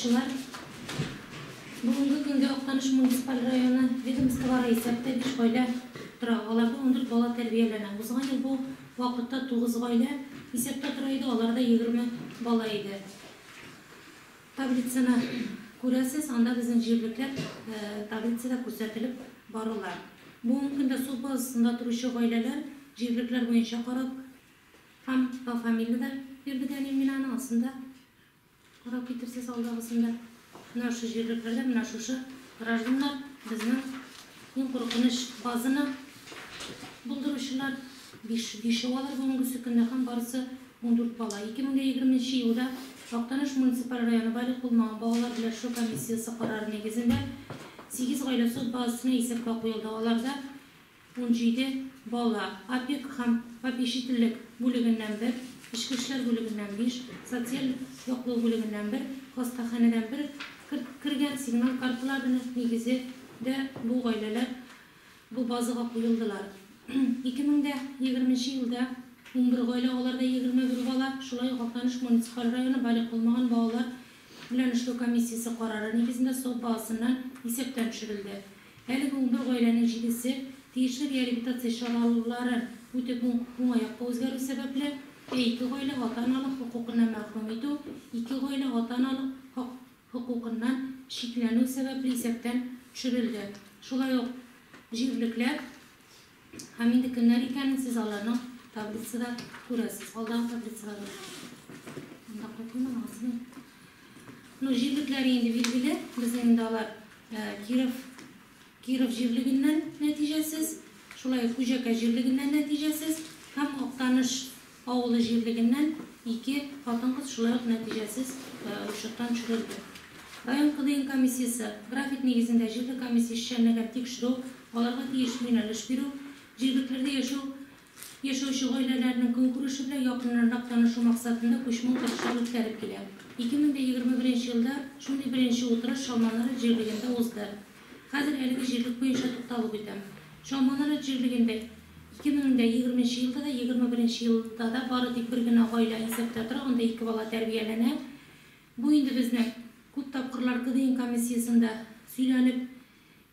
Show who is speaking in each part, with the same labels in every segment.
Speaker 1: Урманчылар, бүгінгі күнде Актаныш муниципаль районы ведомстволары есепте 5 гаилә тора. Аларда 14 бала тәрбияләнә. Узган ел бу вакытта 9 гаилә есепте тора иде, аларда 20 бала иде. Таблицаны күрәсез, анда безнең җирлекләр таблицада күрсәтелеп барылар. Бүгенге көндә су базасында торучы гаиләләр җирлекләр буенча карап һәм фамилиядә бирдегән минаның астында карап китерсез алдагысында. Менә шу җирлекләрдә менә шушы гражданнар безнең иң куркыныч базаны булдыручылар 5 алар бүгенге көндә һәм барысы 14 бала. 2020 елда Актаныш муниципаль районы байлык булмаган балалар белән комиссиясы карары нигезендә 8 гаилә суд базасына исәпкә куелды. Аларда 17 бала, опек һәм попечительлек бүлегеннән 1, эчке эшләр бүлегеннән 5, социаль яклау бүлегеннән 1, хастаханәдән 1 кергән сигнал карталарының нигезендә бу гаиләләр бу базага куелдылар. 2020 елда 11 гаилә, аларда 21 бала, шулай Актаныш муниципаль районы байлык булмаган балалар белән эшләү комиссиясе карары нигезендә сот базасыннан исәптән төшерелде. Әлеге 11 гаиләнең 7-се тиешле реабилитация чаралары үтеп уңаякка үзгәрү сәбәпле 2 гаилә ата-аналык хокукыннан мәхрүм итү, 2 гаилә ата-аналык хокукыннан шикләнү сәбәпле исәптән төшерелде. Шулай ук җирлекләр һәм инде көннәр икәнен сез аларның таблицада күрәсез. Алдағы таблицада җирлекләре инде билгеле, безнең инде алар Киров җирлегеннән нәтиҗәсез, шулай Хуҗака җирлегеннән нәтиҗәсез һәм Актаныш авылы җирлегеннән 2 хатын-кыз шулай ук нәтиҗәсез учеттан төшерелде. Район КДИ комиссиясы график нигезендә җирлек комиссия эшчәнлеген тикшерү, аларга тиешле юнәлеш бирү, җирлекләрдә яшәүче гаиләләрнең көнкүреше белән якыннанрак танышу максатында күчмә утырышлар үткәреп килә. 2021 елда шундый беренче утырыш Шалманара җирлегендә узды. Хәзер әлеге җирлек буенча тукталып үтәм. Шалманара җирлегендә 2020 елда да 2021 елда да бары тик бер генә гаилә исәптә тора, анда 2 бала тәрбияләнә. Бу инде безнең күп тапкырлар КДИ комиссиясында сөйләнеп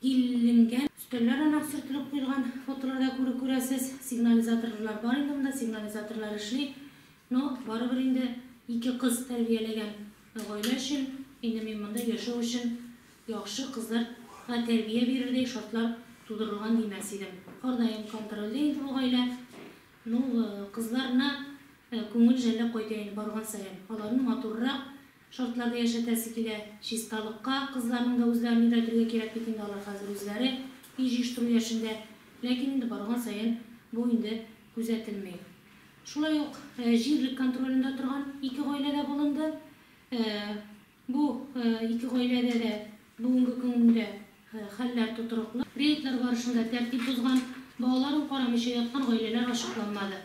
Speaker 1: киленгән. Өстәлләр ана сөртелеп куелган фотоларда күрәсез, сигнализаторлар бар инде, монда сигнализаторлар эшли. Но барыбер инде 2 кыз тәрбияләгән гаилә өчен, инде мин монда яшәү өчен яхшы кызларга тәрбия бирердәй шартлар тудырылган димәс идем. Һәрдаим контрольдә инде бу гаилә. Кызларына күңел җәлләп кайта инде барган саен. Аларны матуррак шартларда яшәтәсе килә. Чисталыкка кызларның да үзләрен өйрәтергә кирәк бит инде, алар хәзер үзләре җыештыру яшендә. Ләкин инде барган саен бу инде күзәтелмәй. Шулай ук җирлек контролендә торган 2 гаиләдә булынды. Бу 2 гаиләдә дә бүгенге көндә хәлләр тутырыклы. Рейдлар барышында тәртип бузган, балаларын карамыйча яткан гаиләләр ачыкланмады.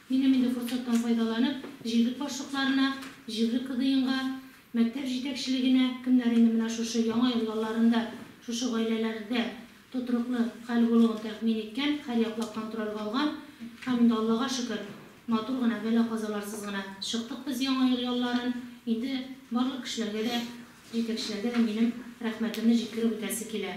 Speaker 1: Минем инде форсаттан файдаланып, җирлек башлыкларына, җирлек КДИга, мәктәп җитәкчелегенә, кемнәр инде менә шушы яңа ел ялларында шушы гаиләләрдә тутырыклы хәл булуын тәхмин иткән, һәр яклап контрольгә алган. Һәм инде Аллага шөкер, матур гына, бәла казаларсыз гына чыктык без яңа ел ялларын. Инде барлык кешеләргә дә, җитәкчеләргә дә минем рәхмәтемне җиткереп үтәсе килә.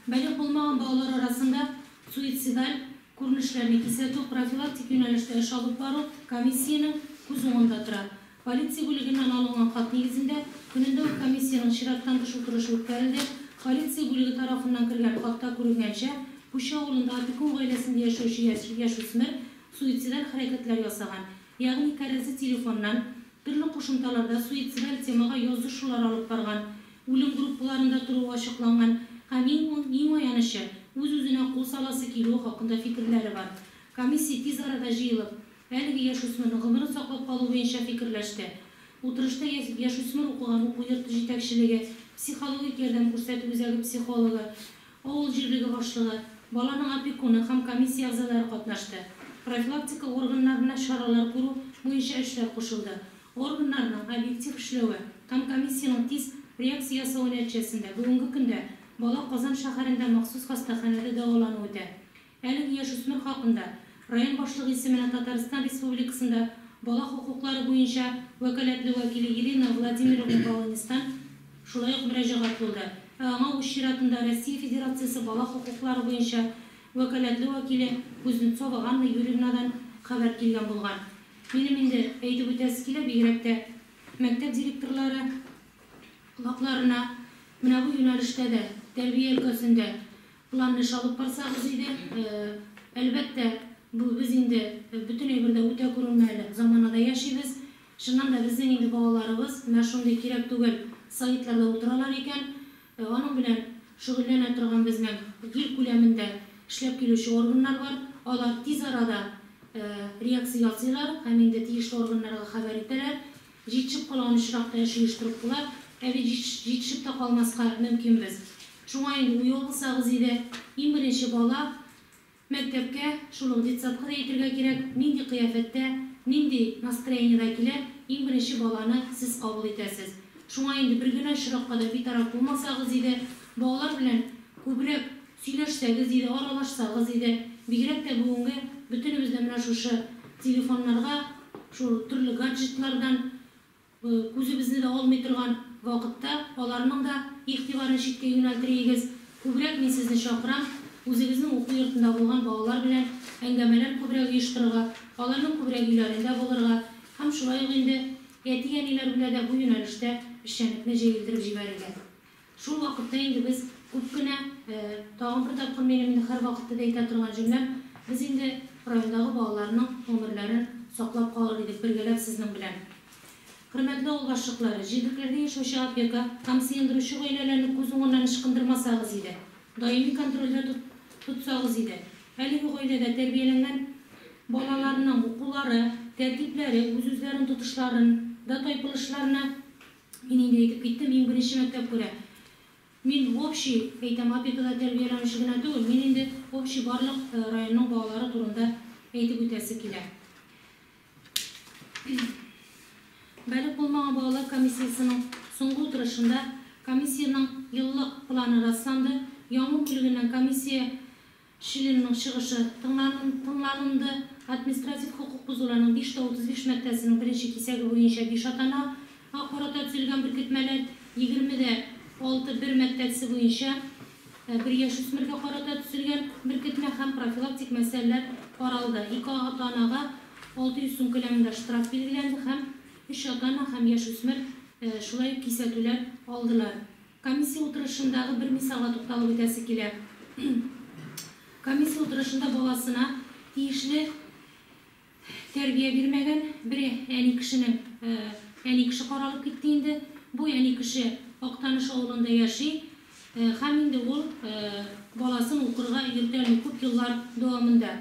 Speaker 1: Бәлиг булмаган балалар арасында суицидаль күренешләрне кисәтү, профилактик юнәлештә эш алып бару комиссияның күз уңында тора. Полиция бүлегеннән алынган хат нигезендә көнендә комиссияның чираттан тыш утырышы үткәрелде. Полиция бүлеге тарафыннан кергән хатта күренгәнчә, Хуҗа авылында опекун гаиләсендә яшәүче яшүсмер суицидаль хәрәкәтләр ясаган. Ягъни кәрәзле телефоннан төрле кушымталарда суицидаль темага язышулар алып барган, үлем группаларында торуы ачыкланган һәм иң аянышы үз-үзенә кул саласы килү хакында фикерләре бар. Комиссия тиз арада җыелып, әлеге яшүсмернең гомерен саклап калу буенча фикерләште. Утырышта яшүсмер укыган уку йорты җитәкчелеге, психологик ярдәм күрсәтү үзәге психологы, авыл җирлеге башлыгы, баланың опекуны һәм комиссия әгъзалары катнашты. Профилактика органнарына чаралар күрү буенча эшләр кушылды. Органнарның объектив эшләве һәм комиссияның тиз реакция ясау нәтиҗәсендә бүгенге көндә бала Казан шәһәрендә махсус хастаханәдә дәвалану үтә. Әлеге яшүсмер хакында район башлыгы исеменә Татарстан Республикасында бала хукуклары буенча вәкаләтле вәкиле Ирина Владимировна Баланистан шулай ук мөрәҗәгать булды. Аңа үз чиратында Россия Федерациясы бала хукуклары буенча вәкаләтле вәкиле Кузнецова Анна Юрьевнадан хәбәр килгән булган. Минем инде әйтеп үтәсе килә, бигрәк тә мәктәп директорлары лакларына менә бу юнәлештә дә тәрбия өлкәсендә планны алып барсагыз иде. Әлбәттә, бу без инде бөтенләй бер дә үтә күренмәле заманада яшибез. Шуннан да безнең инде балаларыбыз менә шундый кирәк түгел сайтларда утыралар икән. Аның белән шөгыльләнә торган безнең ил күләмендә эшләп килүче органнар бар. Алар тиз арада реакция ясыйлар һәм инде тиешле органнарга хәбәр итәләр. Җитешеп калган очракта оештырып булар. Җитешеп тә калмаска мөмкин без. Шуңа инде уй булсагыз иде, иң беренче бала мәктәпкә шул детсадка да итәргә кирәк. Нинди кыяфәттә, нинди настроениедә килә, иң беренче баланы сез кабул итәсез. Шуңа инде бер генә очракка да битараф булмасагыз иде, балалар белән күбрәк сөйләшсәгез иде, аралашсагыз иде, бигрәк тә бүгенге бөтенебездә менә шушы телефоннарга, шул төрле гаджетлардан күзебезне дә алмый торган вакытта аларның да игътибарын читкә юнәлтергез. Күбрәк мин сезне чакырам, үзегезнең уку йортында булган балалар белән әңгәмәләр күбрәк оештырырга, аларның күбрәк өйләрендә булырга һәм шулай ук инде әти-әниләр белән дә бу юнәлештә эшчәнлекне җәелдереп җибәрергә. Шул вакытта инде без күп кенә тагын бер тапкыр минем инде һәр вакытта да әйтә торган җөмләм, без инде райондагы балаларның гомерләрен саклап калыр идек бергәләп сезнең белән. Хөрмәтле авылдашлыклар, җирлектәрдә яшәүче опека һәм сыендыручы гаиләләрне күз уңыннан ычкындырмасагыз иде, даими контрольдә тотсагыз иде, әлеге гаиләдә тәрбияләнгән балаларның укулары, тәртипләре, үз-үзләрен тотышларын, да тайпылышларына мин инде әйтеп киттем, иң беренче мәктәп күрә. Мин общий әйтәм, опекада тәрбияләнүче генә түгел, мин инде общий барлык районның балалары турында әйтеп үтәсе килә. Бәлек булмаган балалар комиссиясының соңгы утырышында комиссияның еллык планы расланды. Яңгыр бүлегеннән комиссия членының чыгышы тыңланды. Административ хукук бузуларның 535 маддәсенең беренче кисәге буенча 5 атнага карата төзелгән беркетмәләр, 20-6 бер маддәсе буенча 1 яшь үсмергә карата төзелгән беркетмә һәм профилактик мәсьәләләр каралды. 2 атнага 600 сум күләмендә штраф билгеләнде һәм 3 атна һәм яшь үсмер шулай кисәтүләр алдылар. Комиссия утырышындагы бер мисалга тукталып үтәсе килә. Комиссия утырышында баласына тиешле тәрбия бирмәгән бер әни кеше каралып китте инде. Бу әни кеше Актаныш авылында яши һәм инде ул баласын укырга йөртәлми күп еллар дәвамында.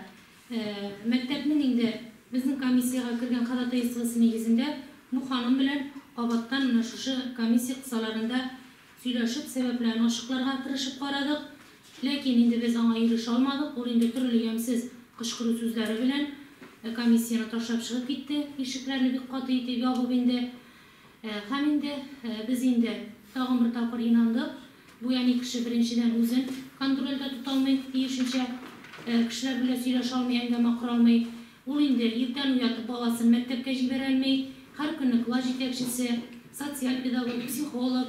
Speaker 1: Мәктәпнең инде безнең комиссияга кергән ходатайствосы нигезендә бу ханым белән кабаттан менә шушы комиссия кысаларында сөйләшеп, сәбәпләрен ачыкларга тырышып карадык. Ләкин инде без аңа ирешә алмадык. Ул инде төрле ямьсез кычкыру сүзләре белән комиссияны ташлап чыгып китте. Ишекләрне бик каты итеп ябып инде. Һәм инде без инде тагын бер тапкыр инандык. Бу яни кеше беренчедән үзен контрольдә тота алмый, тиешенчә кешеләр белән сөйләшә алмый, әңгәмә кора алмый. Ул инде иртән уятып баласын мәктәпкә җибәрә алмый. Һәр көнне класс җитәкчесе, социаль педагог, психолог,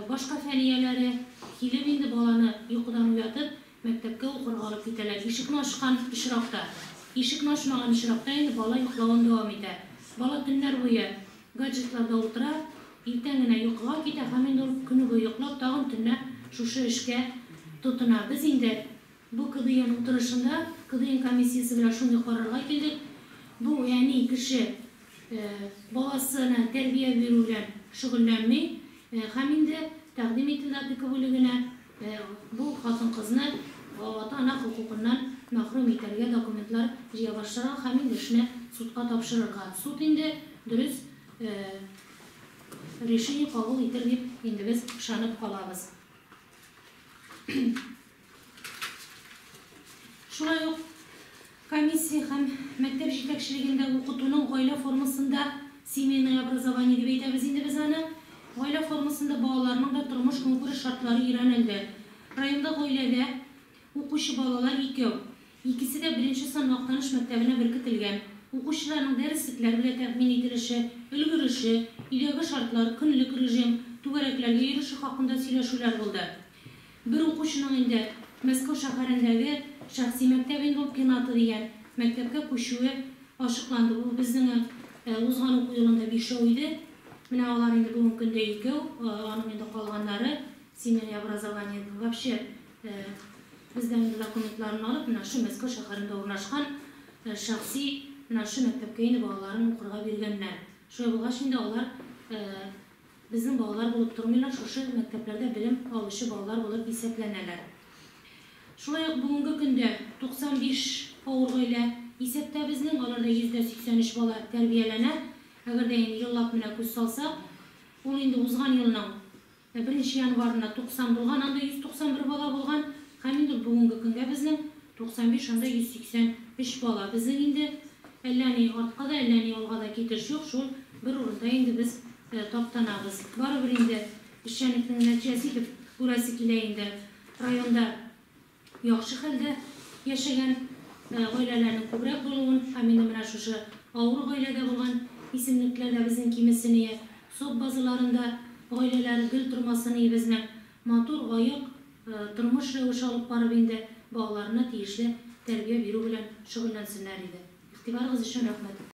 Speaker 1: башка фәнияләре килеп инде баланы йокыдан уятып мәктәпкә укырга алып китәләр. Ишекне ачкан очракта, ишекне ачмаган очракта инде бала йоклавын дәвам итә. Бала төннәр буе гаджетларда утыра, иртән генә йокыга китә һәм инде ул көне буе йоклап, тагын төнлә шушы эшкә тотына. Без инде бу КДН утырышында, КДН комиссиясе белән шундый карарга килдек. Бу яни кеше баласына тәрбия бирү белән шөгыльләнмәй һәм инде тәкъдим ителде опека бүлегенә бу хатын-кызны ата-ана хукукыннан мәхрүм итәргә документлар җыя башларга һәм инде эшне судка тапшырырга. Суд инде дөрес решение кабул итер дип инде без ышанып калабыз. Шулай ук комиссия һәм мәктәп җитәкчелегендә укытуның гаилә формасында семейное образование дип әйтәбез инде без аны. Гаилә формасында балаларның да тормыш-көнкүреш шартлары өйрәнелде. Районда гаиләдә укучы балалар 2. Икесе дә 1-нче сан Актаныш мәктәбенә беркетелгән. Укучыларның дәреслекләр белән тәэмин ителеше, өлгереше, өйдәге шартлар, көнлек режим, түгәрәкләр нәтиҗеләргә ирешү хакында сөйләшүләр булды. Бер укучының инде Мәскәү шәһәрендәге шәхси мәктәп-интернаты дигән мәктәпкә күчүе ачыкланды. Бу безнең узган уку елында 5 иде. Менә алар инде бүген көндә 2, аның инде калганнары семейное образование вообще бездән документларын алып, менә шу Мәскәү шәһәрендә урнашкан шәхси менә шу мәктәпкә инде балаларын укырга биргәннәр. Шулай булгач инде алар безнең балалар булып тормыйлар, шушы мәктәпләрдә белем алучы балалар булып исәпләнәләр. Шулай ук бүгенге көндә 95 авыр гаилә исәптә безнең, аларда 183 бала тәрбияләнә. Әгәр дә инде еллап менә күз салсак, ул инде узган елның 1 январында 90 булган, анда 191 бала булган. Һәм инде бүгенге көнгә безнең 95, анда 183 бала. Безнең инде әллә ни артка да, әллә ни алга да китеш юк, шул бер урында инде без таптанабыз. Барыбер инде эшчәнлекнең нәтиҗәсе дип күрәсе килә инде. Районда яхшы хәлдә яшәгән гаиләләрнең күбрәк булуын, һәм инде менә шушы авыр гаиләдә булган исемлекләрдә безнең кимесенә сок базаларында гаиләләр гел тормасыны безнең матур аяк тормыш рәвеше алып барып инде балаларына тиешле тәрбия бирү белән шөгыльләнсеннәр иде. Игътибарыгыз өчен рәхмәт.